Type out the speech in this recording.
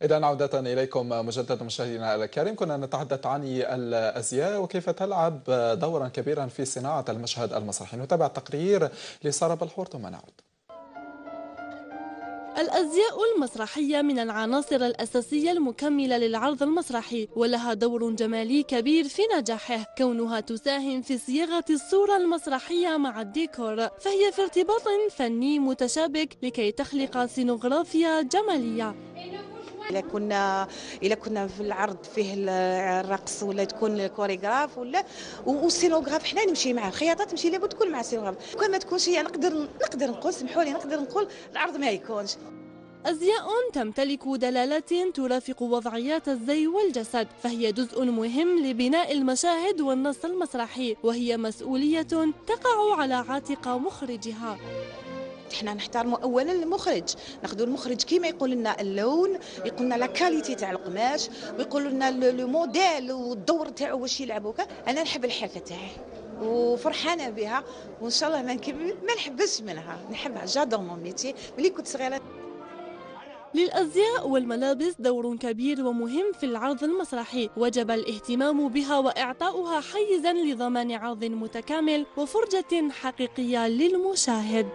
إذا عودة إليكم مجددا مشاهدينا الكريم، كنا نتحدث عن الأزياء وكيف تلعب دورا كبيرا في صناعة المشهد المسرحي. نتابع تقرير لسارة بلحور ثم نعود. الأزياء المسرحية من العناصر الأساسية المكملة للعرض المسرحي، ولها دور جمالي كبير في نجاحه، كونها تساهم في صياغة الصورة المسرحية مع الديكور، فهي في ارتباط فني متشابك لكي تخلق سينوغرافيا جمالية. الا كنا في العرض فيه الرقص ولا تكون الكوريغراف ولا والسينوغراف، حنا نمشي معاه، الخياطه تمشي لابد تكون مع السينوغراف. كون ما تكونش هي نقدر نقول، سمحوا لي، نقدر نقول العرض ما يكونش. أزياء تمتلك دلالات ترافق وضعيات الزي والجسد، فهي جزء مهم لبناء المشاهد والنص المسرحي، وهي مسؤولية تقع على عاتق مخرجها. احنا نحترموا اولا المخرج، ناخذوا المخرج كيما يقول لنا اللون، يقول لنا لا كاليتي تاع القماش، ويقول لنا لو موديل والدور تاعو واش يلعبوا. انا نحب الحرفه تاعي وفرحانه بها، وان شاء الله ما نحبش منها، نحبها. جادور مون ميتي ملي كنت صغيره. للأزياء والملابس دور كبير ومهم في العرض المسرحي، وجب الاهتمام بها وإعطاؤها حيزا لضمان عرض متكامل وفرجة حقيقية للمشاهد.